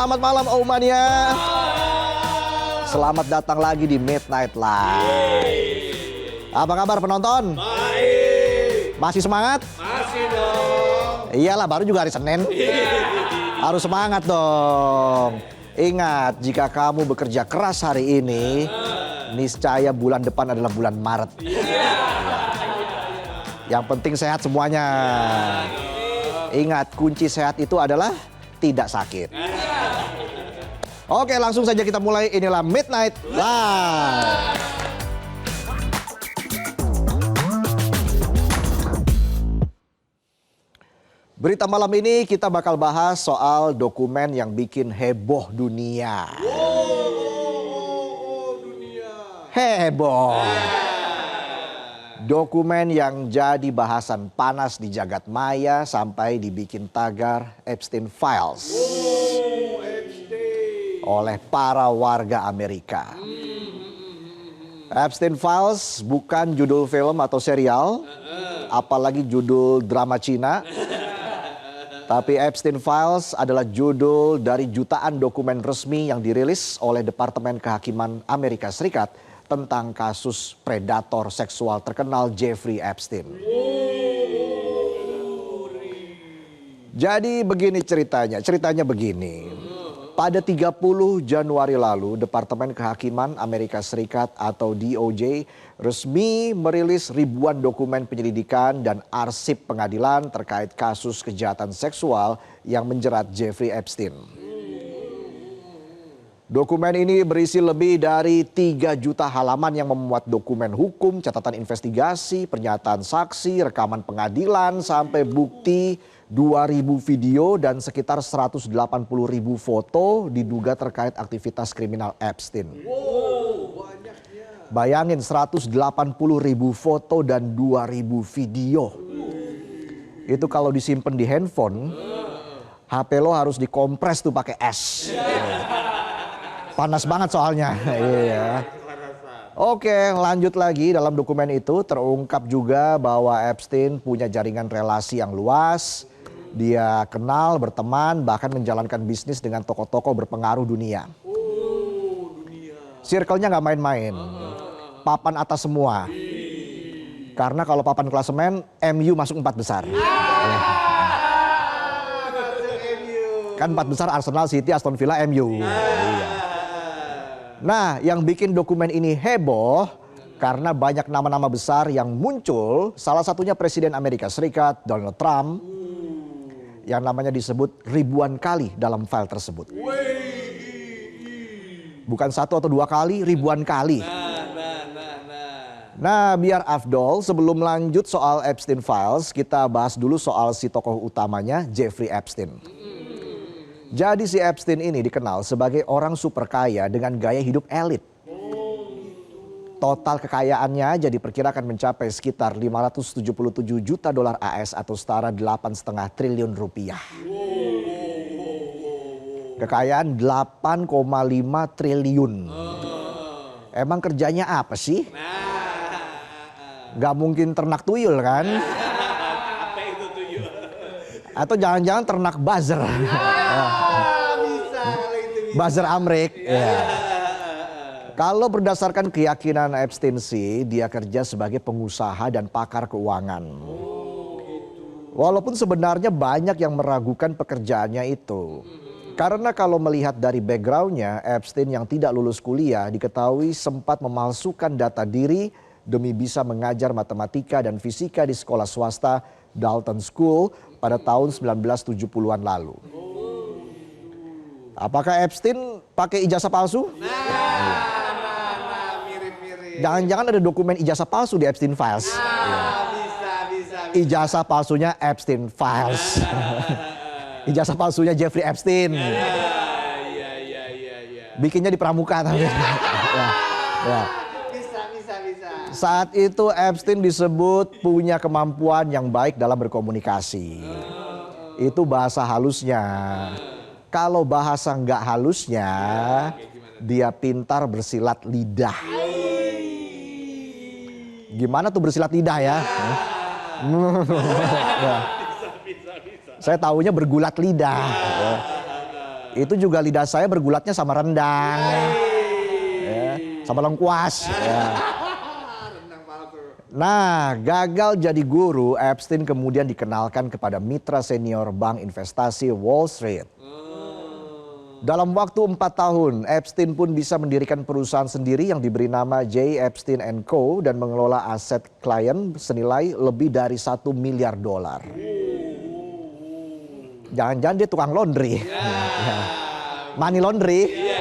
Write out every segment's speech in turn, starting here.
Selamat malam Omania. Selamat datang lagi di Midnight Live. Apa kabar penonton? Baik. Masih semangat? Masih dong. Iyalah, baru juga hari Senin. Harus semangat dong. Ingat, jika kamu bekerja keras hari ini, niscaya bulan depan adalah bulan Maret. Yang penting sehat semuanya. Ingat, kunci sehat itu adalah tidak sakit. Oke, langsung saja kita mulai. Inilah Midnight Live. Berita malam ini kita bakal bahas soal dokumen yang bikin heboh dunia. Heboh. Dokumen yang jadi bahasan panas di jagat maya sampai dibikin tagar Epstein Files oleh para warga Amerika. Epstein Files bukan judul film atau serial, apalagi judul drama Cina. Tapi Epstein Files adalah judul dari jutaan dokumen resmi yang dirilis oleh Departemen Kehakiman Amerika Serikat tentang kasus predator seksual terkenal Jeffrey Epstein. Jadi begini ceritanya begini. Pada 30 Januari lalu, Departemen Kehakiman Amerika Serikat atau DOJ resmi merilis ribuan dokumen penyelidikan dan arsip pengadilan terkait kasus kejahatan seksual yang menjerat Jeffrey Epstein. Dokumen ini berisi lebih dari 3 juta halaman yang memuat dokumen hukum, catatan investigasi, pernyataan saksi, rekaman pengadilan, sampai bukti 2.000 video dan sekitar 180.000 foto diduga terkait aktivitas kriminal Epstein. Bayangin 180.000 foto dan 2.000 video. Itu kalau disimpan di handphone, HP lo harus dikompres tuh pakai es. Panas banget soalnya. Iya. Oke, lanjut lagi. Dalam dokumen itu terungkap juga bahwa Epstein punya jaringan relasi yang luas. Dia kenal, berteman, bahkan menjalankan bisnis dengan tokoh-tokoh berpengaruh dunia. Circle-nya nggak main-main. Papan atas semua. Karena kalau papan klasemen, MU masuk 4 besar. Kan 4 besar Arsenal, City, Aston Villa, MU. Nah, yang bikin dokumen ini heboh karena banyak nama-nama besar yang muncul. Salah satunya Presiden Amerika Serikat, Donald Trump, yang namanya disebut ribuan kali dalam file tersebut. Bukan 1 atau 2 kali, ribuan kali. Nah, biar afdol, sebelum lanjut soal Epstein Files, kita bahas dulu soal si tokoh utamanya, Jeffrey Epstein. Jadi si Epstein ini dikenal sebagai orang super kaya dengan gaya hidup elit. Total kekayaannya aja diperkirakan mencapai sekitar 577 juta dolar AS atau setara 8,5 triliun rupiah. Kekayaan 8,5 triliun. Emang kerjanya apa sih? Gak mungkin ternak tuyul kan? Apa itu tuyul? Atau jangan-jangan ternak buzzer. Buzzer Amrik. Ya. Kalau berdasarkan keyakinan Epstein sih, dia kerja sebagai pengusaha dan pakar keuangan. Walaupun sebenarnya banyak yang meragukan pekerjaannya itu. Karena kalau melihat dari backgroundnya, Epstein yang tidak lulus kuliah diketahui sempat memalsukan data diri demi bisa mengajar matematika dan fisika di sekolah swasta Dalton School pada tahun 1970-an lalu. Apakah Epstein pakai ijazah palsu? Jangan-jangan ada dokumen ijazah palsu di Epstein Files. Bisa. Ijazah palsunya Epstein Files. Ijazah palsunya Jeffrey Epstein. Iya. Bikinnya di pramuka tapi. Ya. Bisa. Saat itu Epstein disebut punya kemampuan yang baik dalam berkomunikasi. Itu bahasa halusnya. Kalau bahasa nggak halusnya, dia pintar bersilat lidah. Gimana tuh bersilat lidah ya? Saya taunya bergulat lidah. Itu juga lidah saya bergulatnya sama rendang, ya, sama lengkuas. Ya. Nah, gagal jadi guru, Epstein kemudian dikenalkan kepada mitra senior bank investasi Wall Street. Dalam waktu 4 tahun, Epstein pun bisa mendirikan perusahaan sendiri yang diberi nama J. Epstein & Co. dan mengelola aset klien senilai lebih dari $1 miliar. Jangan-jangan dia tukang laundry. Money laundry. Bisa.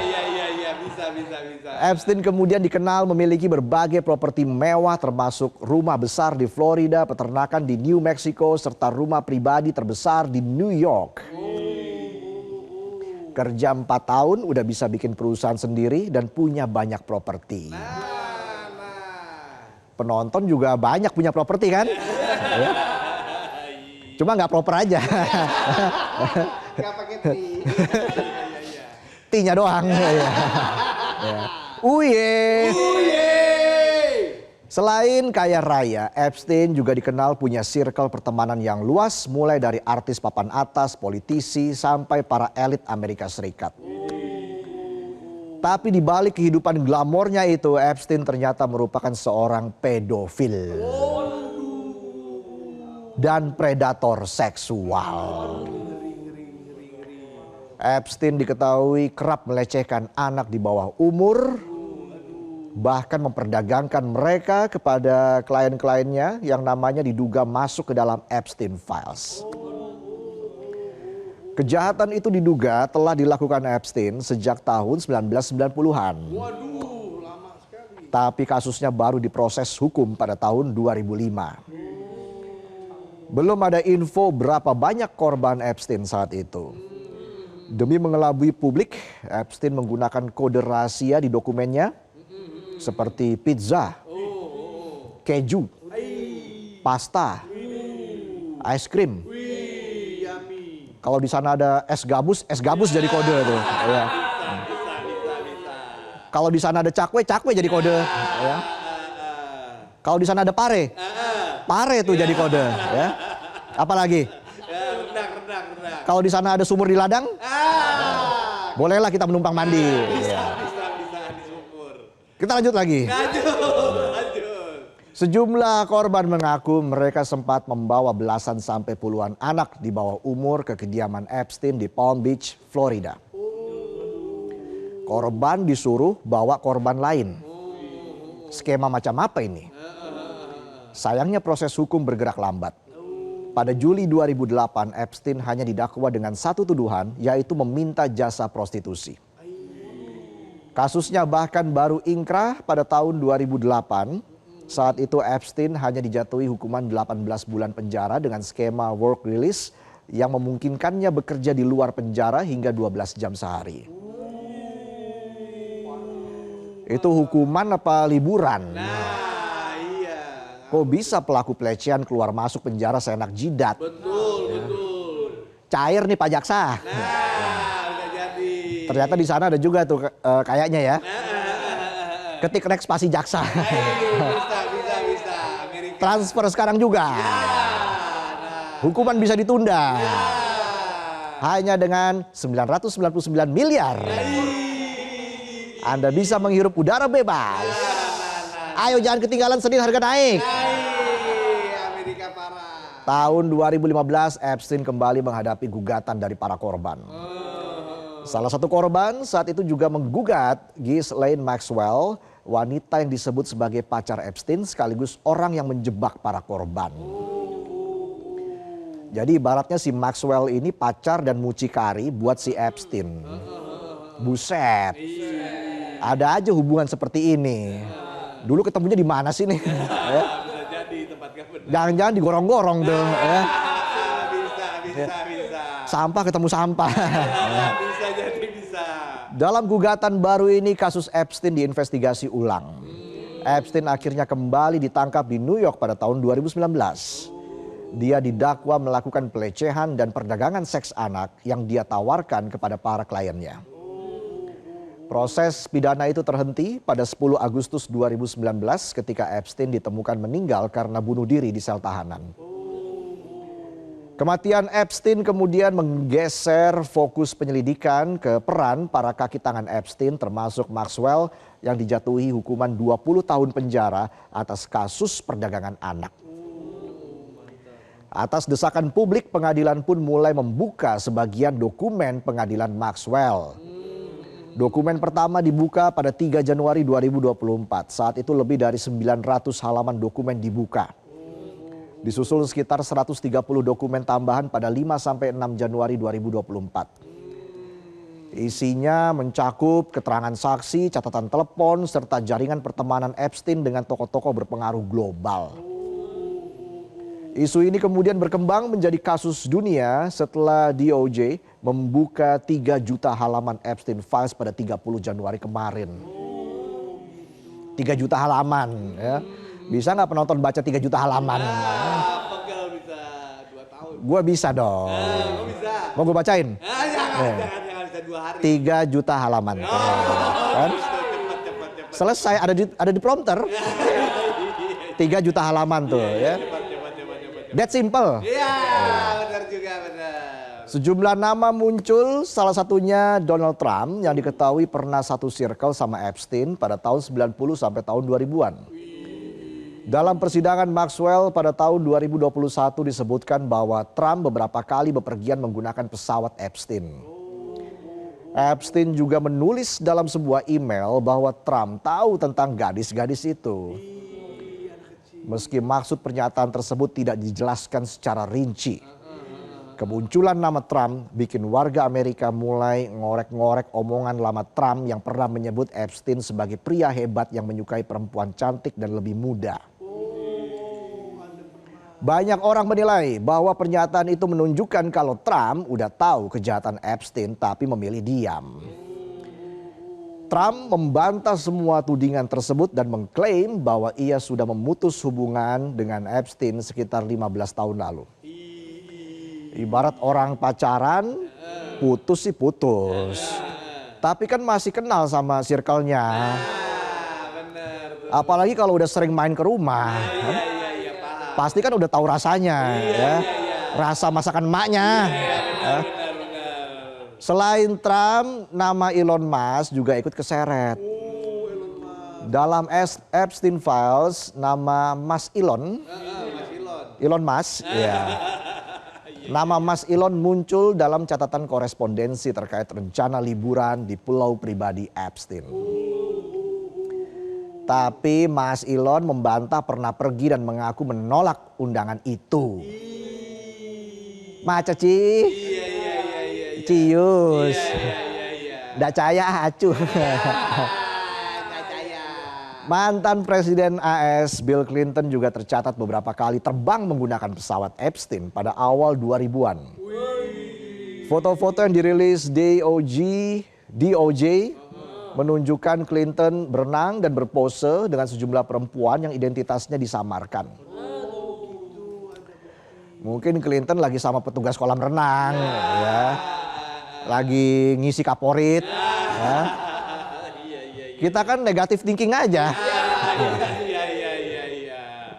Epstein kemudian dikenal memiliki berbagai properti mewah termasuk rumah besar di Florida, peternakan di New Mexico, serta rumah pribadi terbesar di New York. Kerja 4 tahun udah bisa bikin perusahaan sendiri dan punya banyak properti. Penonton juga banyak punya properti kan? Ya. Cuma nggak proper aja. Gak pakai T. T-nya doang. Ya. Uye. Selain kaya raya, Epstein juga dikenal punya circle pertemanan yang luas, mulai dari artis papan atas, politisi, sampai para elit Amerika Serikat. Tapi di balik kehidupan glamornya itu, Epstein ternyata merupakan seorang pedofil dan predator seksual. Epstein diketahui kerap melecehkan anak di bawah umur, bahkan memperdagangkan mereka kepada klien-kliennya yang namanya diduga masuk ke dalam Epstein Files. Kejahatan itu diduga telah dilakukan Epstein sejak tahun 1990-an. Tapi kasusnya baru diproses hukum pada tahun 2005. Belum ada info berapa banyak korban Epstein saat itu. Demi mengelabui publik, Epstein menggunakan kode rahasia di dokumennya seperti pizza, keju, pasta, es krim. Kalau di sana ada es gabus jadi kode tuh. Ya. Kalau di sana ada cakwe jadi kode. Ya. Kalau di sana ada pare tuh jadi kode. Ya. Apalagi? Rendang. Kalau di sana ada sumur di ladang, bolehlah kita menumpang mandi. Ya. Bisa di sumur. Kita lanjut lagi. Lanjut. Sejumlah korban mengaku mereka sempat membawa belasan sampai puluhan anak di bawah umur ke kediaman Epstein di Palm Beach, Florida. Korban disuruh bawa korban lain. Skema macam apa ini? Sayangnya proses hukum bergerak lambat. Pada Juli 2008, Epstein hanya didakwa dengan satu tuduhan, yaitu meminta jasa prostitusi. Kasusnya bahkan baru ingkrah pada tahun 2008. Saat itu Epstein hanya dijatuhi hukuman 18 bulan penjara dengan skema work release yang memungkinkannya bekerja di luar penjara hingga 12 jam sehari. Itu hukuman apa liburan? Nah, iya. Kok bisa pelaku pelecehan keluar masuk penjara seenak jidat? Betul. Cair nih Pak Jaksa. Udah jadi. Ternyata di sana ada juga tuh kayaknya ya. Ketik next spasi Jaksa. Bisa. Amerika. Transfer sekarang juga. Hukuman bisa ditunda. Hanya dengan 999 miliar. Anda bisa menghirup udara bebas. Ayo jangan ketinggalan Senin harga naik. Amerika parah. Tahun 2015 Epstein kembali menghadapi gugatan dari para korban. Salah satu korban saat itu juga menggugat Ghislaine Maxwell, wanita yang disebut sebagai pacar Epstein sekaligus orang yang menjebak para korban. Jadi ibaratnya si Maxwell ini pacar dan mucikari buat si Epstein. Buset. Ada aja hubungan seperti ini. Dulu ketemunya di mana sih nih? Ya. Bisa jadi tempat kamu. Jangan-jangan digorong-gorong tuh. Ya. Bisa. Sampah ketemu sampah. Bisa jadi bisa. Dalam gugatan baru ini kasus Epstein diinvestigasi ulang. Epstein akhirnya kembali ditangkap di New York pada tahun 2019. Dia didakwa melakukan pelecehan dan perdagangan seks anak yang dia tawarkan kepada para kliennya. Proses pidana itu terhenti pada 10 Agustus 2019 ketika Epstein ditemukan meninggal karena bunuh diri di sel tahanan. Kematian Epstein kemudian menggeser fokus penyelidikan ke peran para kaki tangan Epstein termasuk Maxwell yang dijatuhi hukuman 20 tahun penjara atas kasus perdagangan anak. Atas desakan publik, pengadilan pun mulai membuka sebagian dokumen pengadilan Maxwell. Dokumen pertama dibuka pada 3 Januari 2024. Saat itu lebih dari 900 halaman dokumen dibuka. Disusul sekitar 130 dokumen tambahan pada 5-6 Januari 2024. Isinya mencakup keterangan saksi, catatan telepon, serta jaringan pertemanan Epstein dengan tokoh-tokoh berpengaruh global. Isu ini kemudian berkembang menjadi kasus dunia setelah DOJ membuka 3 juta halaman Epstein Files pada 30 Januari kemarin. 3 juta halaman ya. Bisa nggak penonton baca 3 juta halaman? Pegel bisa 2 tahun. Gue bisa dong. Gue bisa. Mau gue bacain? Jangan bisa 2 hari. 3 juta halaman. Kan? Cepet. Selesai ada di prompter. 3 juta halaman tuh ya. Cepet. That simple. Iya, benar juga, benar. Sejumlah nama muncul, salah satunya Donald Trump yang diketahui pernah satu circle sama Epstein pada tahun 90 sampai tahun 2000-an. Dalam persidangan Maxwell pada tahun 2021 disebutkan bahwa Trump beberapa kali bepergian menggunakan pesawat Epstein. Epstein juga menulis dalam sebuah email bahwa Trump tahu tentang gadis-gadis itu. Meski maksud pernyataan tersebut tidak dijelaskan secara rinci. Kemunculan nama Trump bikin warga Amerika mulai ngorek-ngorek omongan lama Trump yang pernah menyebut Epstein sebagai pria hebat yang menyukai perempuan cantik dan lebih muda. Banyak orang menilai bahwa pernyataan itu menunjukkan kalau Trump udah tahu kejahatan Epstein tapi memilih diam. Trump membantah semua tudingan tersebut dan mengklaim bahwa ia sudah memutus hubungan dengan Epstein sekitar 15 tahun lalu. Ibarat orang pacaran, putus sih putus. Tapi kan masih kenal sama circle-nya. Apalagi kalau udah sering main ke rumah. Pasti kan udah tahu rasanya. Ya. Rasa masakan emaknya. Selain Trump, nama Elon Musk juga ikut keseret. Dalam Epstein Files, nama Mas Elon. Elon Musk, ya. Nama Mas Elon muncul dalam catatan korespondensi terkait rencana liburan di pulau pribadi Epstein. Tapi Mas Elon membantah pernah pergi dan mengaku menolak undangan itu. Maca Ci, cius, ndak caya acuh. Mantan Presiden AS Bill Clinton juga tercatat beberapa kali terbang menggunakan pesawat Epstein pada awal 2000-an. Foto-foto yang dirilis DOJ menunjukkan Clinton berenang dan berpose dengan sejumlah perempuan yang identitasnya disamarkan. Mungkin Clinton lagi sama petugas kolam renang, ya, lagi ngisi kaporit. Ya. Kita kan negatif thinking aja.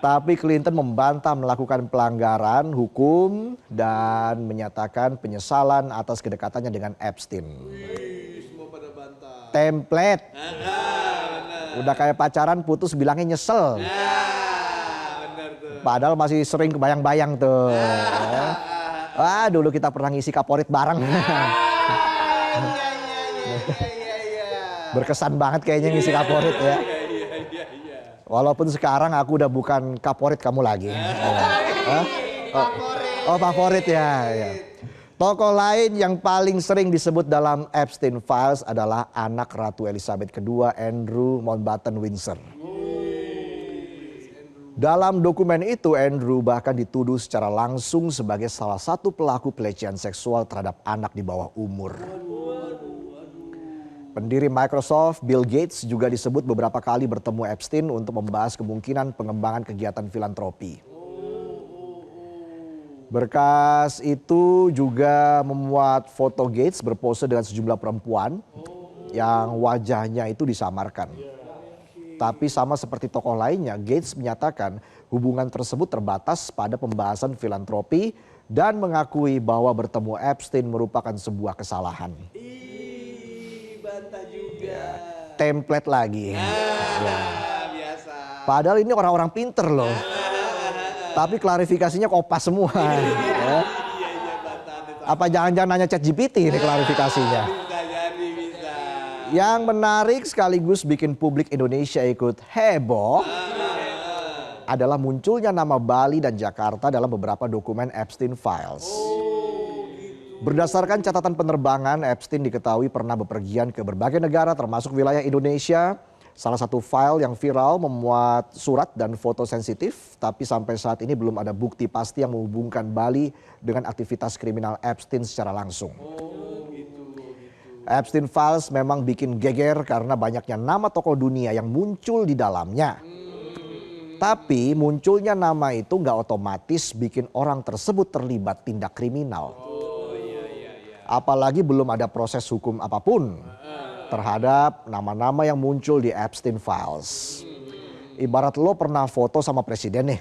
Tapi Clinton membantah melakukan pelanggaran hukum dan menyatakan penyesalan atas kedekatannya dengan Epstein. Template. Udah kayak pacaran putus bilangnya nyesel. Padahal masih sering kebayang-bayang tuh. Wah, dulu kita pernah ngisi kaporit bareng. Berkesan banget kayaknya ngisi kaporit ya. Walaupun sekarang aku udah bukan kaporit kamu lagi. Oh, favorit ya. Tokoh lain yang paling sering disebut dalam Epstein Files adalah anak Ratu Elizabeth II, Andrew Mountbatten Windsor. Dalam dokumen itu, Andrew bahkan dituduh secara langsung sebagai salah satu pelaku pelecehan seksual terhadap anak di bawah umur. Pendiri Microsoft, Bill Gates, juga disebut beberapa kali bertemu Epstein untuk membahas kemungkinan pengembangan kegiatan filantropi. Berkas itu juga memuat foto Gates berpose dengan sejumlah perempuan yang wajahnya itu disamarkan. Tapi sama seperti tokoh lainnya, Gates menyatakan hubungan tersebut terbatas pada pembahasan filantropi dan mengakui bahwa bertemu Epstein merupakan sebuah kesalahan. Ih, bantah juga. Template lagi. Biasa. Padahal ini orang-orang pinter loh. Tapi klarifikasinya kopas semua. Ya. Iya, bantah. Apa jangan-jangan nanya ChatGPT ini klarifikasinya. Bisa jadi, bisa. Yang menarik sekaligus bikin publik Indonesia ikut heboh adalah munculnya nama Bali dan Jakarta dalam beberapa dokumen Epstein Files. Berdasarkan catatan penerbangan, Epstein diketahui pernah bepergian ke berbagai negara termasuk wilayah Indonesia. Salah satu file yang viral memuat surat dan foto sensitif, tapi sampai saat ini belum ada bukti pasti yang menghubungkan Bali dengan aktivitas kriminal Epstein secara langsung. Epstein Files memang bikin geger karena banyaknya nama tokoh dunia yang muncul di dalamnya. Tapi munculnya nama itu nggak otomatis bikin orang tersebut terlibat tindak kriminal. Apalagi belum ada proses hukum apapun terhadap nama-nama yang muncul di Epstein Files. Ibarat lo pernah foto sama presiden nih.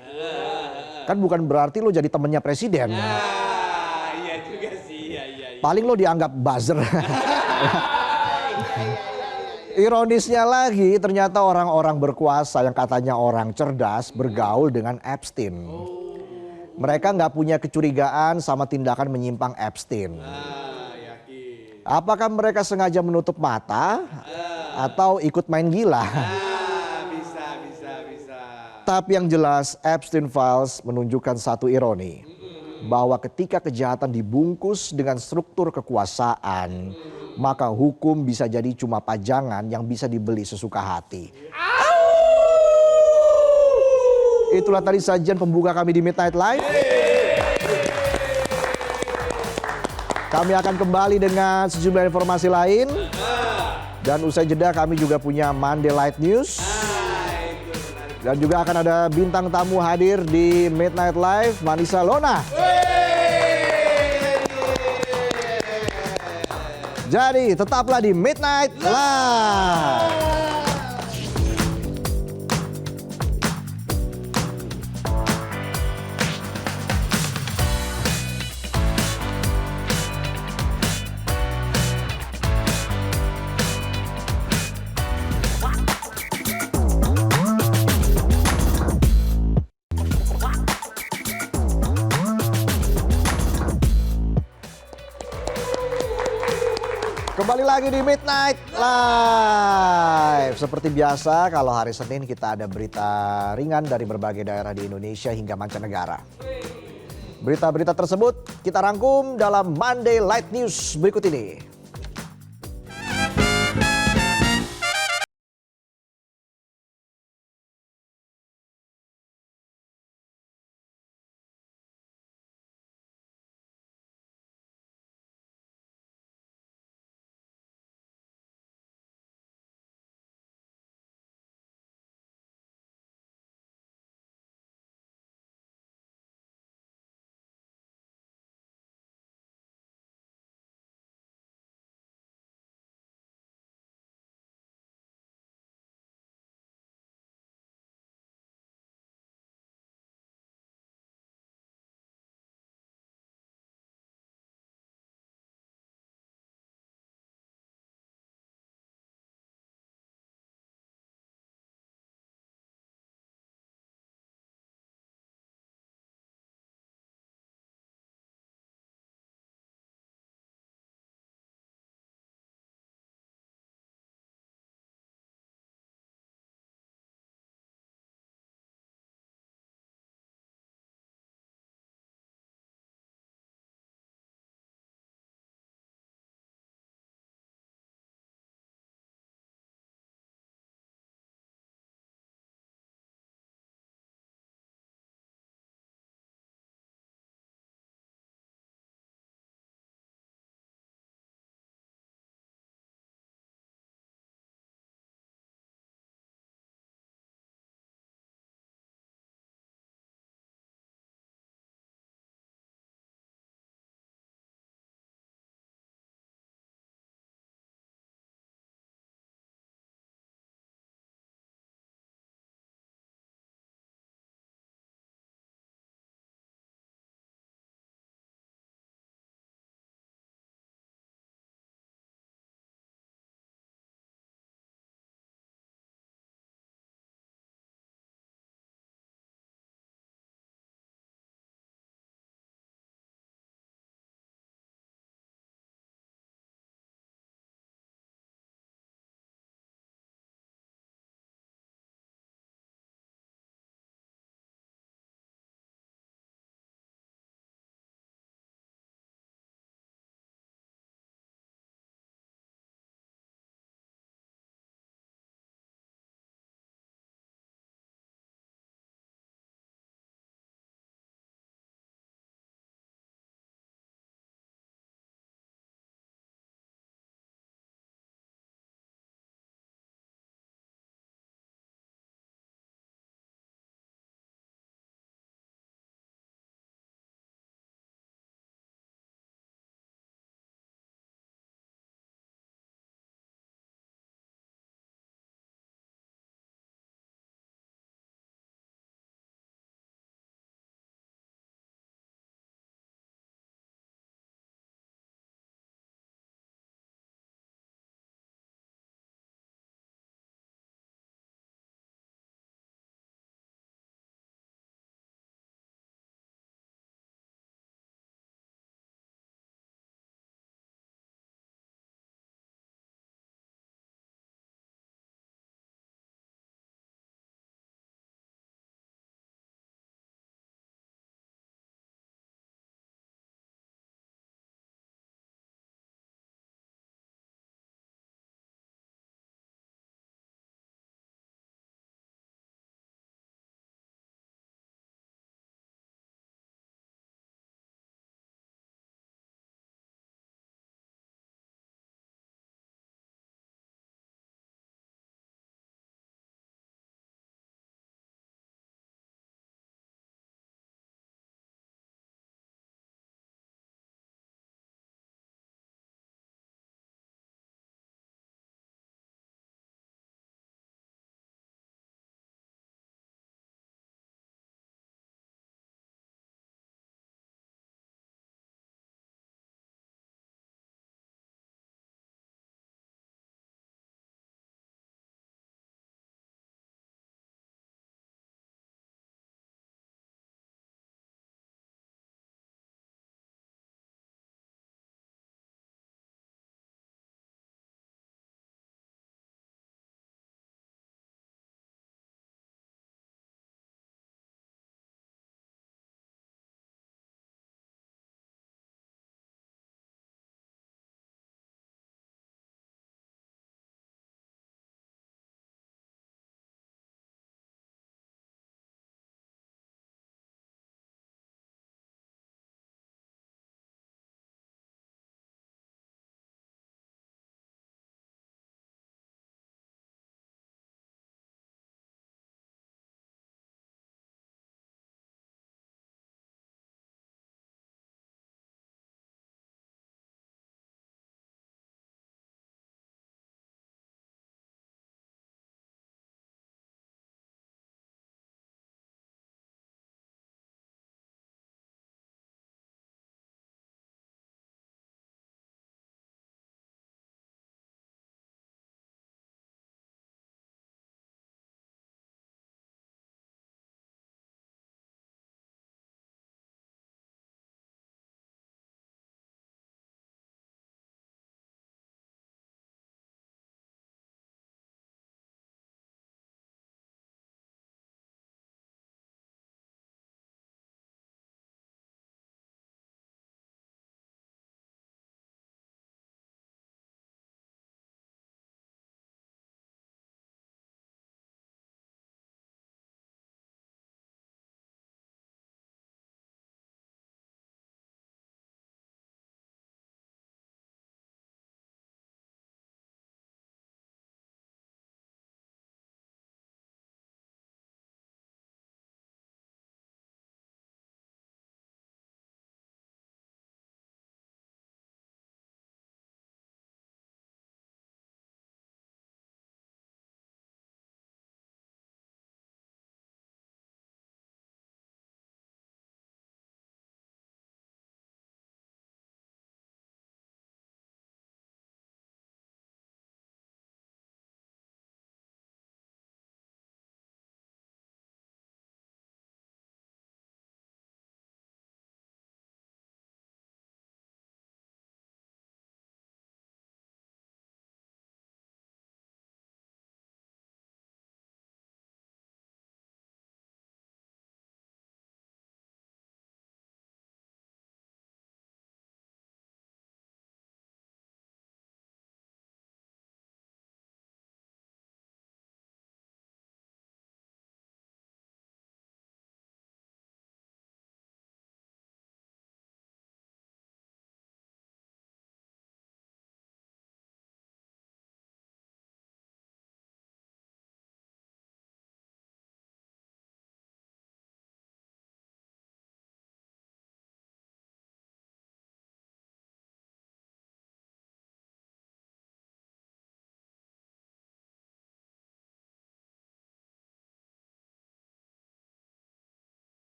Kan bukan berarti lo jadi temennya presiden. Iya juga sih, iya. Paling lo dianggap buzzer. Ironisnya lagi ternyata orang-orang berkuasa yang katanya orang cerdas bergaul dengan Epstein. Mereka nggak punya kecurigaan sama tindakan menyimpang Epstein. Yakin. Apakah mereka sengaja menutup mata atau ikut main gila? Bisa. Tapi yang jelas Epstein Files menunjukkan satu ironi. Bahwa ketika kejahatan dibungkus dengan struktur kekuasaan, maka hukum bisa jadi cuma pajangan yang bisa dibeli sesuka hati. Itulah tadi sajian pembuka kami di Midnight Live. Kami akan kembali dengan sejumlah informasi lain. Dan usai jeda kami juga punya Monday Light News. Dan juga akan ada bintang tamu hadir di Midnight Live, Manisa Lona. Jadi tetaplah di Midnight Live. Kembali lagi di Midnight Live. Seperti biasa kalau hari Senin kita ada berita ringan dari berbagai daerah di Indonesia hingga mancanegara. Berita-berita tersebut kita rangkum dalam Monday Light News berikut ini.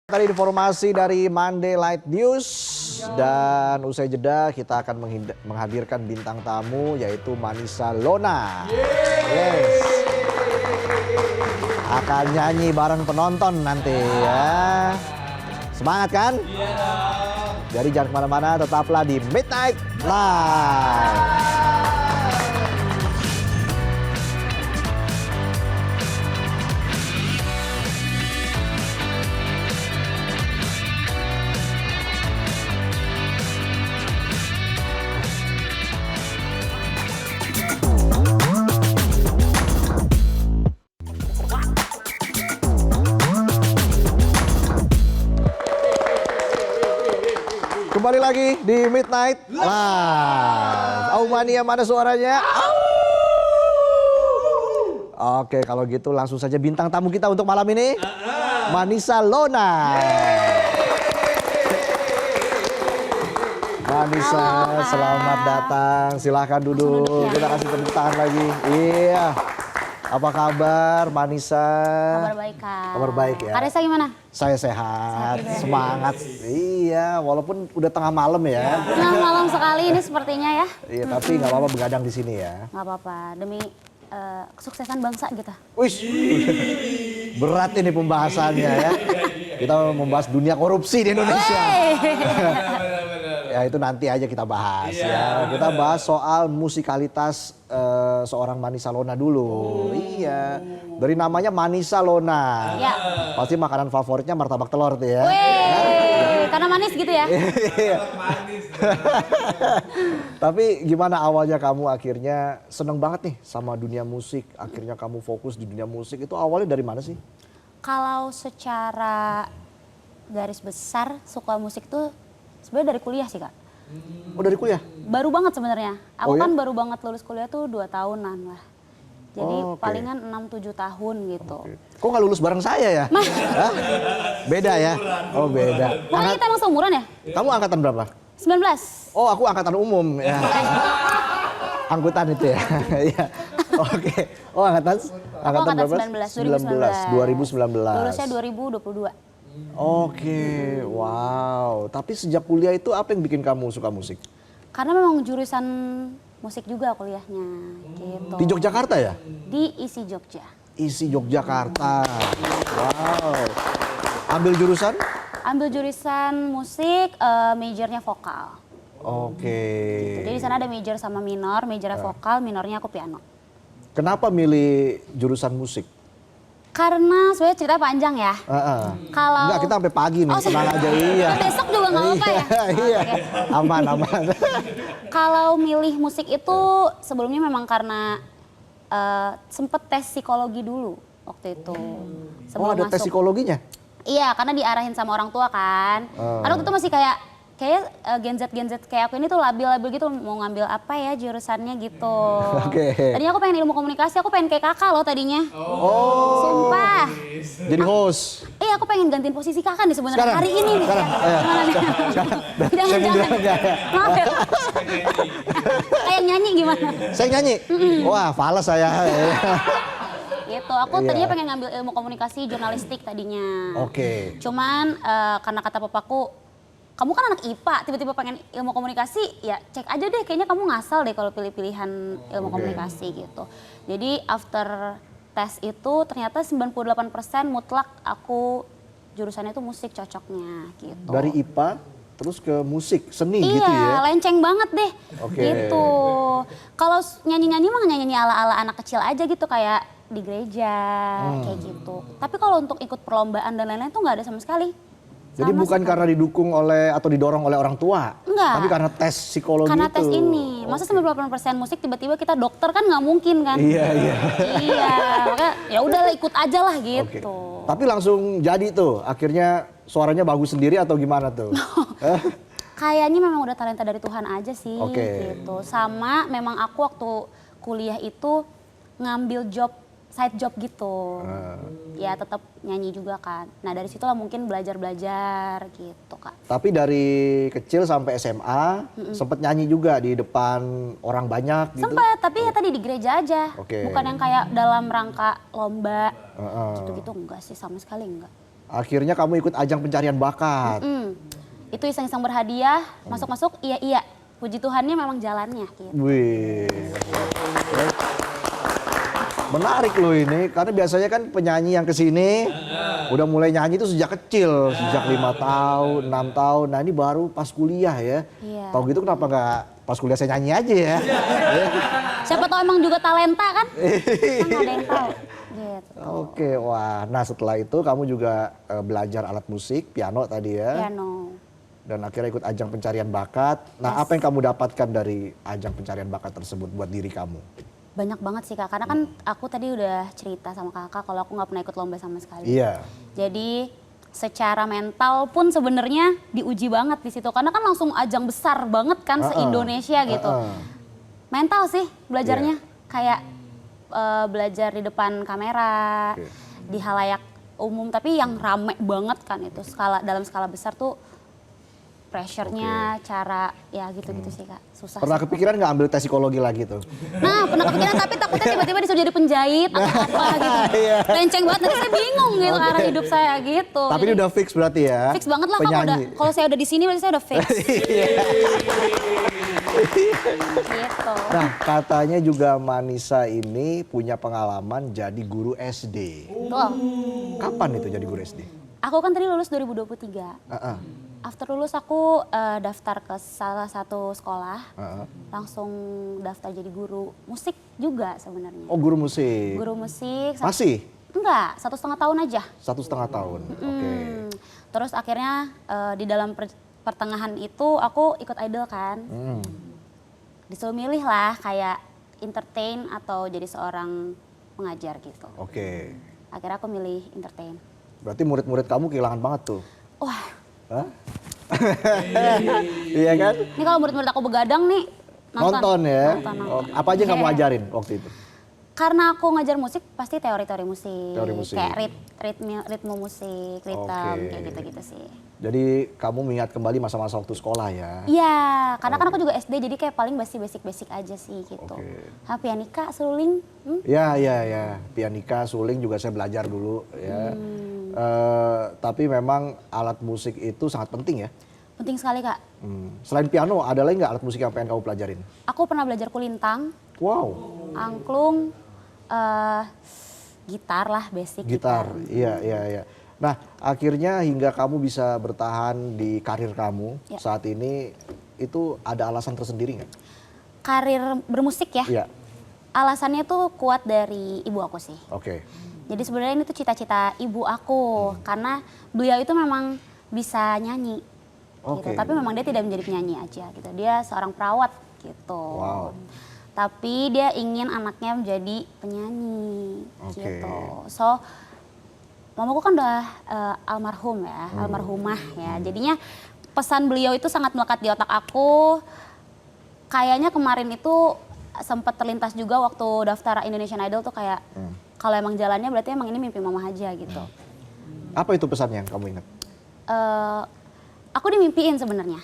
Tadi informasi dari Monday Light News dan usai jeda kita akan menghadirkan bintang tamu yaitu Manisa Lona. Yes. Akan nyanyi bareng penonton nanti ya. Semangat kan? Jadi jangan kemana-mana, tetaplah di Midnight Live. Kembali lagi di Midnight Live. Aumania mana suaranya? Oke, kalau gitu langsung saja bintang tamu kita untuk malam ini. Manisa Lona. Manisa, selamat datang. Silahkan duduk. Kita kasih tepuk tangan lagi. Iya. Apa kabar Manisa? Kabar baik, Kak. Kabar baik ya. Karesa gimana? Saya sehat, semangat. Iya, walaupun udah tengah malam ya. Tengah malam sekali ini sepertinya ya. Iya, tapi nggak apa-apa begadang di sini ya. Nggak apa-apa, demi kesuksesan bangsa gitu. Wih, berat ini pembahasannya ya. Kita membahas dunia korupsi di Indonesia. Ya itu nanti aja kita bahas ya. Kita bahas soal musikalitas seorang Manisa Lona dulu. Iya, dari namanya Manisa Lona. Ya. Pasti makanan favoritnya martabak telur tuh ya. Wih, karena manis gitu ya. Iya. Tapi gimana awalnya kamu akhirnya seneng banget nih sama dunia musik. Akhirnya kamu fokus di dunia musik, itu awalnya dari mana sih? Kalau secara garis besar suka musik tuh sebenarnya dari kuliah sih, Kak. Oh, dari kuliah? Baru banget sebenarnya. Aku Oh, ya? kan baru banget lulus kuliah tuh 2 tahunan lah. Jadi Oh, oke. palingan 6-7 tahun gitu. Kok nggak lulus bareng saya ya? Hah? Beda ya? Oh beda. Pokoknya kita emang seumuran ya? Kamu angkatan berapa? 19. Oh aku angkatan umum ya. Angkutan itu ya. Iya. Oke. Oh angkatan Aku angkatan berapa? 2019. 2019. Lulusnya 2022. Oke, wow. Tapi sejak kuliah itu apa yang bikin kamu suka musik? Karena memang jurusan musik juga kuliahnya gitu. Di Yogyakarta ya? Di ISI Jogja. Isi Yogyakarta. Wow. Ambil jurusan? Ambil jurusan musik, majornya vokal. Oke. Jadi di sana ada major sama minor, majornya vokal, minornya aku piano. Kenapa milih jurusan musik? Karena sebenarnya cerita panjang ya. Kalau Enggak, kita sampai pagi nih, tenang aja. Iya. Besok juga nggak apa-apa ya. Iya, Oke. aman. Kalau milih musik itu sebelumnya memang karena sempet tes psikologi dulu waktu itu. Oh ada tes psikologinya? Iya, karena diarahin sama orang tua kan. Karena waktu itu masih kayak Gen Z kayak aku ini tuh labil-labil gitu, mau ngambil apa ya jurusannya gitu. Oke. Tadinya aku pengen ilmu komunikasi, aku pengen kayak kakak loh tadinya. Oh. Sumpah. Jadi host. Iya, aku pengen gantiin posisi kakak nih sebenarnya Sekarang? hari ini nih. Sekarang? Gimana nih? Saya mundur aja ya. Maaf ya. Kayak nyanyi gimana? Saya nyanyi? Wah fales saya. Gitu, aku Iya. tadinya pengen ngambil ilmu komunikasi jurnalistik tadinya. Oke. Cuman karena kata papaku, kamu kan anak IPA, tiba-tiba pengen ilmu komunikasi, ya cek aja deh, kayaknya kamu ngasal deh kalau pilih-pilihan ilmu komunikasi gitu. Jadi after tes itu ternyata 98% mutlak aku jurusannya itu musik cocoknya gitu. Dari IPA terus ke musik, seni Iya, gitu ya? lenceng banget deh Oke. gitu. Kalau nyanyi-nyanyi mah nyanyi ala-ala anak kecil aja gitu, kayak di gereja kayak gitu. Tapi kalau untuk ikut perlombaan dan lain-lain tuh nggak ada sama sekali. Jadi Sama bukan sekali. karena didukung oleh atau didorong oleh orang tua? Enggak. Tapi karena tes psikologi Karena itu? tes ini, masa 98% musik tiba-tiba kita dokter kan nggak mungkin kan? Iya. Iya, makanya ya udahlah ikut aja lah Oke. gitu. Tapi langsung jadi tuh, akhirnya suaranya bagus sendiri atau gimana tuh? Kayaknya memang udah talenta dari Tuhan aja sih Oke. gitu. Sama memang aku waktu kuliah itu ngambil side job gitu. Ya tetap nyanyi juga kan. Nah dari situlah mungkin belajar-belajar gitu Kak. Tapi dari kecil sampai SMA sempet nyanyi juga di depan orang banyak gitu? Sempet, tapi ya tadi di gereja aja. Oke. Bukan yang kayak dalam rangka lomba gitu-gitu enggak sih, sama sekali enggak. Akhirnya kamu ikut ajang pencarian bakat. Itu iseng-iseng berhadiah, masuk-masuk, iya. Puji Tuhannya memang jalannya gitu. Wih. Menarik loh ini, karena biasanya kan penyanyi yang kesini udah mulai nyanyi itu sejak kecil, sejak 5 tahun, 6 tahun. Nah ini baru pas kuliah ya. Iya. Tahu gitu kenapa nggak pas kuliah saya nyanyi aja ya? Siapa tahu emang juga talenta kan? Kan ada yang tahu. Gitu. Oke, wah. Nah setelah itu kamu juga belajar alat musik, piano tadi ya. Piano. Dan akhirnya ikut ajang pencarian bakat. Nah apa yang kamu dapatkan dari ajang pencarian bakat tersebut buat diri kamu? Banyak banget sih Kak, karena kan aku tadi udah cerita sama Kakak kalau aku nggak pernah ikut lomba sama sekali. Iya. Jadi secara mental pun sebenarnya diuji banget di situ, karena kan langsung ajang besar banget kan se-Indonesia gitu. Mental sih belajarnya, kayak belajar di depan kamera, di halayak umum, tapi yang rame banget kan itu, dalam skala besar tuh pressure-nya, cara ya gitu-gitu sih Kak, susah. Pernah sih. kepikiran nggak ambil tes psikologi lagi tuh? Nah, pernah kepikiran tapi takutnya tiba-tiba disuruh jadi penjahit atau apa gitu. Iya. Lenceng banget, nanti saya bingung gitu arah hidup saya gitu. Tapi ini udah fix berarti ya? Fix banget lah kalau saya udah di sini berarti saya udah fix. Gitu. Nah katanya juga Manisa ini punya pengalaman jadi guru SD. Betul. Kapan itu jadi guru SD? Aku kan tadi lulus 2023. After lulus aku daftar ke salah satu sekolah, langsung daftar jadi guru musik juga sebenarnya. Oh guru musik. Guru musik. Masih? Enggak, 1,5 tahun aja. 1,5 tahun, oke. Terus akhirnya di dalam pertengahan itu aku ikut idol kan. Disuruh milih lah kayak entertain atau jadi seorang pengajar gitu. Oke. Akhirnya aku milih entertain. Berarti murid-murid kamu kehilangan banget tuh? Wah. Hah? Iya kan? Ini kalau murid-murid aku begadang nih Nonton ya? Nonton. Oh, apa aja yang kamu ajarin waktu itu? Karena aku ngajar musik pasti teori-teori musik. Teori musik. Kayak ritme musik, ritme, Oke. kayak gitu-gitu sih. Jadi kamu mengingat kembali masa-masa waktu sekolah ya? Iya, karena kan aku juga SD jadi kayak paling basic aja sih gitu. Oke. Pianika, suling. Ya. Pianika, suling juga saya belajar dulu ya. Tapi memang alat musik itu sangat penting ya? Penting sekali Kak. Selain piano, ada lagi nggak alat musik yang pengen kamu pelajarin? Aku pernah belajar kulintang, Wow. angklung, gitar lah, basic Gitar, iya. Nah, akhirnya hingga kamu bisa bertahan di karir kamu Ya. saat ini, itu ada alasan tersendiri nggak? Karir bermusik ya. Iya, Alasannya tuh kuat dari ibu aku sih. oke. Jadi sebenarnya ini tuh cita-cita ibu aku, karena beliau itu memang bisa nyanyi. Gitu. Oke. Tapi memang dia tidak menjadi penyanyi aja gitu. Dia seorang perawat gitu. Wow. Tapi dia ingin anaknya menjadi penyanyi Oke. gitu. So mamaku kan udah almarhum ya, almarhumah ya. Jadinya pesan beliau itu sangat melekat di otak aku. Kayaknya kemarin itu sempat terlintas juga waktu daftar Indonesian Idol tuh kayak kalau emang jalannya berarti emang ini mimpi mama aja gitu. Apa itu pesannya yang kamu ingat? Aku dimimpiin sebenarnya.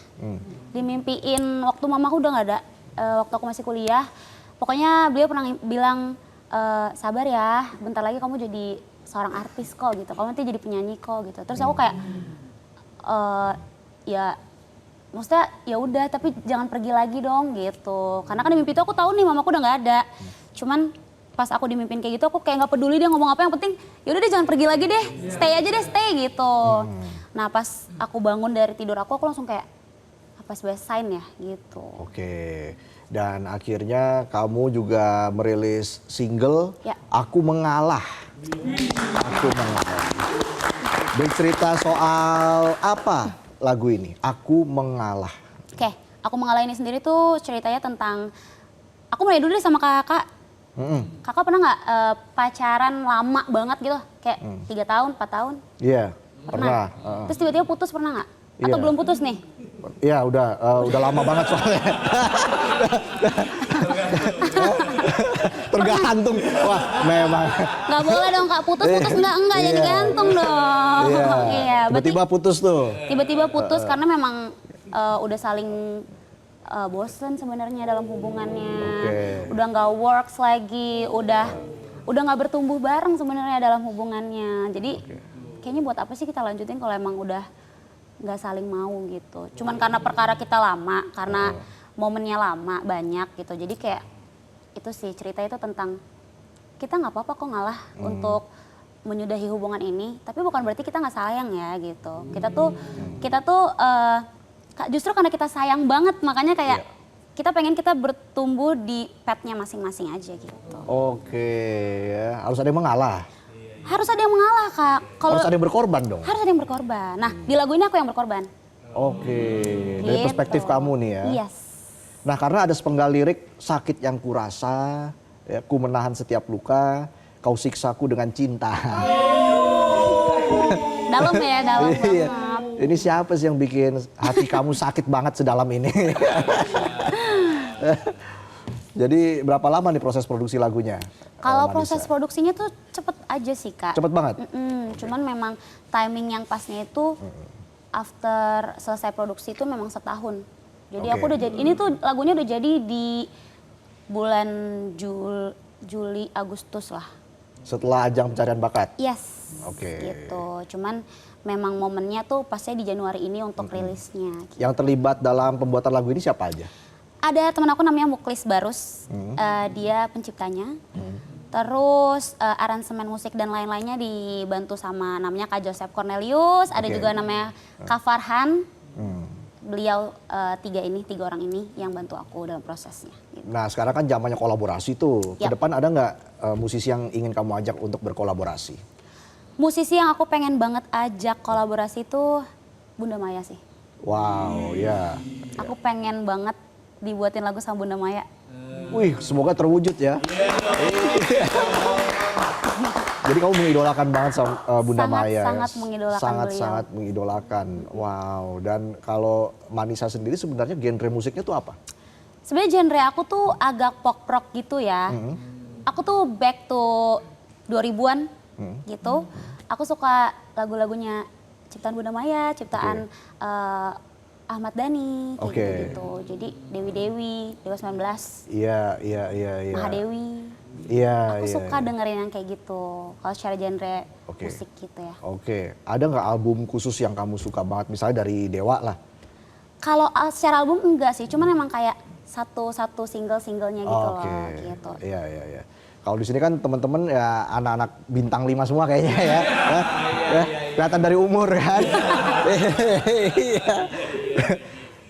Dimimpiin waktu mamaku udah nggak ada, waktu aku masih kuliah. Pokoknya beliau pernah bilang, sabar ya, bentar lagi kamu jadi seorang artis kok gitu. Kamu nanti jadi penyanyi kok gitu. Terus aku kayak, ya maksudnya ya udah tapi jangan pergi lagi dong gitu. Karena kan di mimpi itu aku tahu nih mamaku udah nggak ada. Cuman pas aku dimimpin kayak gitu aku kayak nggak peduli dia ngomong apa, yang penting ya udah deh jangan pergi lagi deh, stay aja deh, stay gitu. Nah pas aku bangun dari tidur aku langsung kayak apa sebagai sign ya gitu. Oke. Dan akhirnya kamu juga merilis single Ya. Aku Mengalah. Aku Mengalah. Bercerita soal apa lagu ini? Aku Mengalah. Oke, Aku Mengalah ini sendiri tuh ceritanya tentang, aku mulai dulu deh sama kakak. Kakak pernah nggak pacaran lama banget gitu, kayak 3 tahun, 4 tahun? Iya, pernah. Terus tiba-tiba putus pernah nggak? Atau Iya. belum putus nih? Iya, udah lama banget soalnya. Tergantung. Wah, memang. Nggak boleh dong Kak, putus enggak jadi Iya. gantung dong. Iya, berarti Tiba-tiba putus tuh. tiba-tiba putus karena memang udah saling bosen sebenarnya dalam hubungannya. Oke. Udah nggak works lagi, udah nggak bertumbuh bareng sebenarnya dalam hubungannya. Jadi kayaknya buat apa sih kita lanjutin kalau emang udah nggak saling mau gitu. Cuman karena perkara kita lama, karena momennya lama banyak gitu. Jadi kayak itu sih cerita itu tentang kita nggak apa-apa kok ngalah untuk menyudahi hubungan ini, tapi bukan berarti kita nggak sayang ya gitu. Kita tuh justru karena kita sayang banget makanya kayak kita pengen kita bertumbuh di petnya masing-masing aja gitu. Oke, ya. Harus ada yang mengalah. Harus ada yang mengalah Kak. Harus ada yang berkorban dong. Harus ada yang berkorban. Nah di lagu ini aku yang berkorban. Oke, dari Gitu. perspektif kamu nih ya. Yes. Nah karena ada sepenggal lirik sakit yang kurasa, ya, ku menahan setiap luka, kau siksaku dengan cinta. Dalam ya, dalam Iya. banget. Ini siapa sih yang bikin hati kamu sakit banget sedalam ini? Jadi berapa lama nih proses produksi lagunya? Kalau Manisa? proses produksinya tuh cepet aja sih Kak. Cepet banget? Cuman memang timing yang pasnya itu after selesai produksi itu memang setahun. Jadi Oke. aku udah jadi, ini tuh lagunya udah jadi di bulan Juli Agustus lah. Setelah ajang pencarian bakat? Yes. Oke. Gitu. Cuman memang momennya tuh pasnya di Januari ini untuk rilisnya. Gitu. Yang terlibat dalam pembuatan lagu ini siapa aja? Ada teman aku namanya Muklis Barus, dia penciptanya. Terus aransemen musik dan lain-lainnya dibantu sama namanya Kak Joseph Cornelius, ada Oke. juga namanya Kak Farhan. Beliau tiga orang ini yang bantu aku dalam prosesnya. Gitu. Nah sekarang kan zamannya kolaborasi tuh. Yap. Ke depan ada nggak musisi yang ingin kamu ajak untuk berkolaborasi? Musisi yang aku pengen banget ajak kolaborasi itu Bunda Maya sih. Wow, ya. Aku pengen banget dibuatin lagu sama Bunda Maya. Wih, semoga terwujud ya. Jadi kamu mengidolakan banget sama Bunda Sangat, Maya. sangat mengidolakan beliau. Sangat mengidolakan. Wow. Dan kalau Manisa sendiri sebenarnya genre musiknya tuh apa? Sebenarnya genre aku tuh agak pop rock gitu ya. Aku tuh back to 2000-an gitu. Aku suka lagu-lagunya ciptaan Bunda Maya, ciptaan Ahmad Dhani, kayak Oke. gitu-gitu. Jadi Dewi-Dewi, Dewa 19, Iya. Mahadewi. Iya. Aku suka dengerin yang kayak gitu. Kalau secara genre Oke. musik gitu ya. Oke. Ada nggak album khusus yang kamu suka banget? Misalnya dari Dewa lah. Kalau secara album enggak sih, cuman emang kayak satu single-singlenya gitu Oke. loh, gitu. Iya. Kalau di sini kan teman-teman ya anak-anak bintang 5 semua kayaknya ya. Ya, kelihatan dari umur kan. Iya.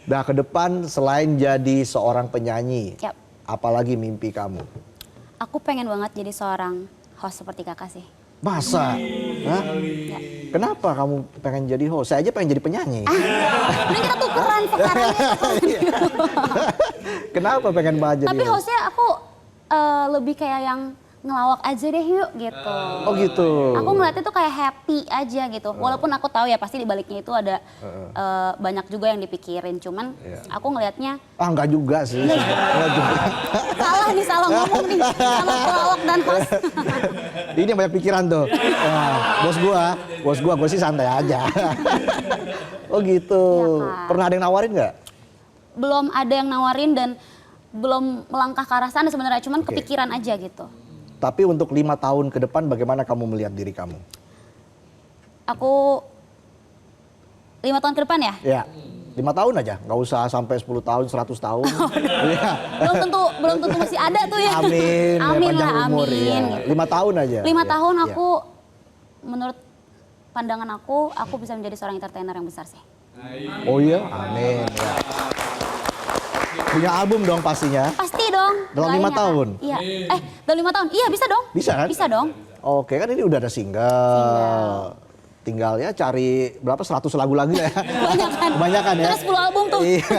Nah ke depan selain jadi seorang penyanyi, Yap. apalagi mimpi kamu? Aku pengen banget jadi seorang host seperti kakak sih. Masa? Hah? Ya. Kenapa kamu pengen jadi host? Saya aja pengen jadi penyanyi. Mending kita tukeran perkaranya. Kenapa pengen banget jadi Tapi host? hostnya aku lebih kayak yang ngelawak aja deh yuk gitu. Oh gitu. Aku ngeliatnya tuh kayak happy aja gitu. Walaupun aku tahu ya pasti di baliknya itu ada banyak juga yang dipikirin. Cuman aku ngelihatnya Ah enggak juga sih. Enggak juga. salah ngomong nih sama pelawak dan host. Ini yang banyak pikiran tuh. Nah, bos gua sih santai aja. Oh gitu. Iya, Kak. Pernah ada yang nawarin nggak? Belum ada yang nawarin dan belum melangkah ke arah sana sebenarnya. Cuman Oke. kepikiran aja gitu. Tapi untuk 5 tahun ke depan bagaimana kamu melihat diri kamu? Aku 5 tahun ke depan ya? Ya, 5 tahun aja, nggak usah sampai 10 tahun, 100 tahun. Iya. belum tentu masih ada tuh ya. Amin, ya, Amin panjang lah, umur. amin. Ya. Gitu. 5 tahun aja. 5 Ya, tahun ya. aku, menurut pandangan aku bisa menjadi seorang entertainer yang besar sih. Oh iya, amin. Ya. Punya album dong pastinya. Pasti dong. Dalam 5 doain ya, Kak. tahun? Iya. Dalam 5 tahun? Iya bisa dong. Bisa kan? Bisa dong. Oke, kan ini udah ada single. Tinggal ya cari berapa 100 lagu lagi ya. Kebanyakan ya. Terus 10 album tuh. Iya.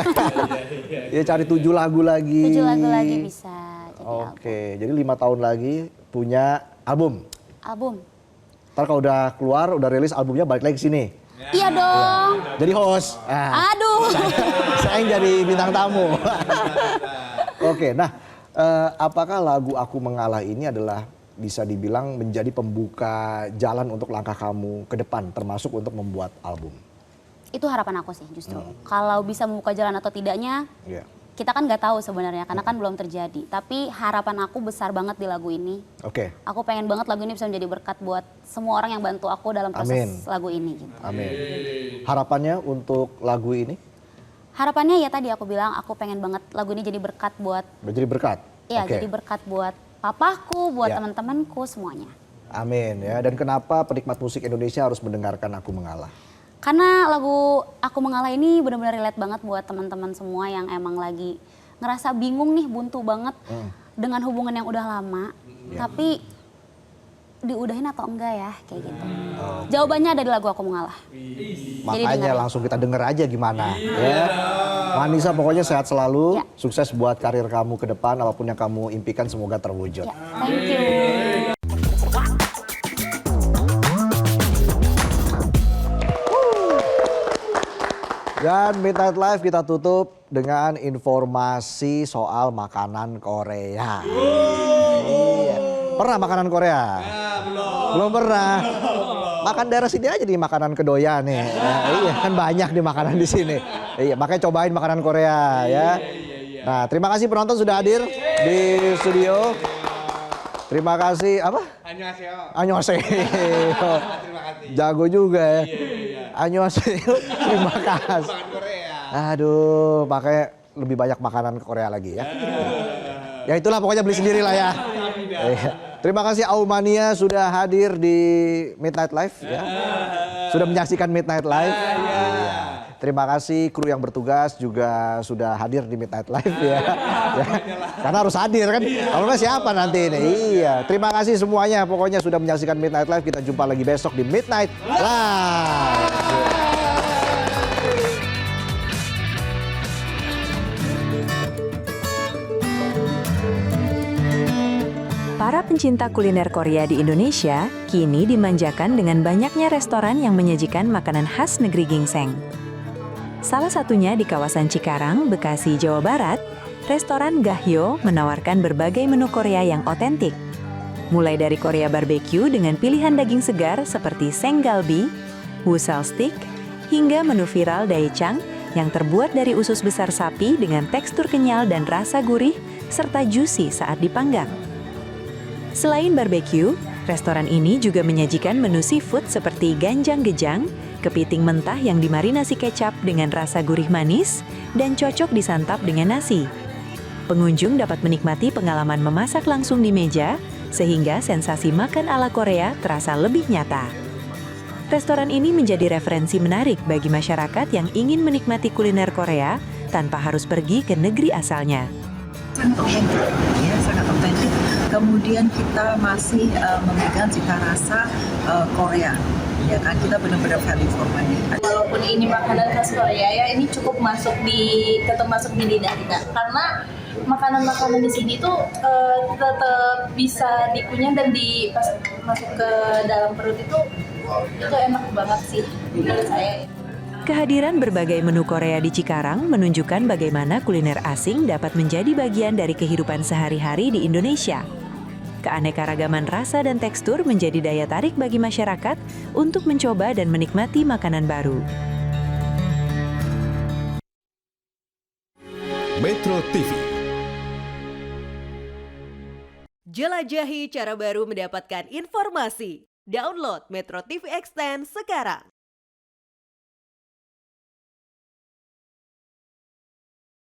Ya cari 7 lagu lagi. 7 lagu lagi bisa jadi Oke, jadi 5 tahun lagi punya album. album. Ntar kalau udah keluar, udah rilis albumnya balik lagi ke sini. Iya dong. Jadi host. Ah, Aduh. saya yang jadi bintang tamu. Oke, nah apakah lagu Aku Mengalah ini adalah bisa dibilang menjadi pembuka jalan untuk langkah kamu ke depan, termasuk untuk membuat album? Itu harapan aku sih justru. Kalau bisa membuka jalan atau tidaknya, Iya. kita kan nggak tahu sebenarnya karena kan belum terjadi. Tapi harapan aku besar banget di lagu ini. Oke. Aku pengen banget lagu ini bisa menjadi berkat buat semua orang yang bantu aku dalam proses Amin. lagu ini gitu. Amin. Harapannya untuk lagu ini? Harapannya ya tadi aku bilang aku pengen banget lagu ini jadi berkat buat Menjadi berkat? ya Oke. jadi berkat buat papaku, buat Ya. teman-temanku semuanya. Amin ya. Dan kenapa penikmat musik Indonesia harus mendengarkan Aku Mengalah? Karena lagu Aku Mengalah ini benar-benar relate banget buat teman-teman semua yang emang lagi ngerasa bingung nih, buntu banget dengan hubungan yang udah lama, tapi diudahin atau enggak ya, kayak gitu. Jawabannya ada di lagu Aku Mengalah. Makanya dengerin. langsung kita denger aja gimana ya. Manisa pokoknya sehat selalu, Ya. sukses buat karir kamu ke depan, apapun yang kamu impikan semoga terwujud. Ya, thank you. Dan Midnight Live kita tutup dengan informasi soal makanan Korea. Iya. Pernah makanan Korea? Belum pernah. Makan daerah sini aja di makanan kedoya nih. Ya, iya kan banyak di makanan di sini. Iya, makanya cobain makanan Korea ya. Nah, terima kasih penonton sudah hadir di studio. Terima kasih apa? Annyeonghaseyo. Annyeonghaseyo. Terima kasih. Jago juga ya. Annyeonghaseyo. Terima kasih. Makan Korea. Aduh, pakai lebih banyak makanan ke Korea lagi ya. Ya itulah pokoknya beli sendiri lah ya. Iya. Terima kasih Aumania sudah hadir di Midnight Live ya. Sudah menyaksikan Midnight Live. Iya. Terima kasih kru yang bertugas juga sudah hadir di Midnight Live ya. Ya. Karena harus hadir kan. Kalau nggak siapa nanti ini. Iya. Terima kasih semuanya pokoknya sudah menyaksikan Midnight Live. Kita jumpa lagi besok di Midnight Live. Para pencinta kuliner Korea di Indonesia kini dimanjakan dengan banyaknya restoran yang menyajikan makanan khas negeri gingseng. Salah satunya di kawasan Cikarang, Bekasi, Jawa Barat, restoran Gahyo menawarkan berbagai menu Korea yang otentik. Mulai dari Korea barbecue dengan pilihan daging segar seperti senggalbi, wusal stick, hingga menu viral daechang yang terbuat dari usus besar sapi dengan tekstur kenyal dan rasa gurih serta juicy saat dipanggang. Selain barbecue, restoran ini juga menyajikan menu seafood seperti ganjang-gejang, kepiting mentah yang dimarinasi kecap dengan rasa gurih manis, dan cocok disantap dengan nasi. Pengunjung dapat menikmati pengalaman memasak langsung di meja, sehingga sensasi makan ala Korea terasa lebih nyata. Restoran ini menjadi referensi menarik bagi masyarakat yang ingin menikmati kuliner Korea tanpa harus pergi ke negeri asalnya. Sangat otentik, ya, sangat otentik. Kemudian kita masih memegang cita rasa Korea, ya kan, kita benar-benar value for money. Walaupun ini makanan khas Korea ya, ini cukup tetap masuk di lidah kita. Karena makanan-makanan di sini tuh tetap bisa dikunyah dan pas masuk ke dalam perut itu enak banget sih menurut saya. Kehadiran berbagai menu Korea di Cikarang menunjukkan bagaimana kuliner asing dapat menjadi bagian dari kehidupan sehari-hari di Indonesia. Keanekaragaman rasa dan tekstur menjadi daya tarik bagi masyarakat untuk mencoba dan menikmati makanan baru. Metro TV. Jelajahi cara baru mendapatkan informasi. Download Metro TV Extend sekarang.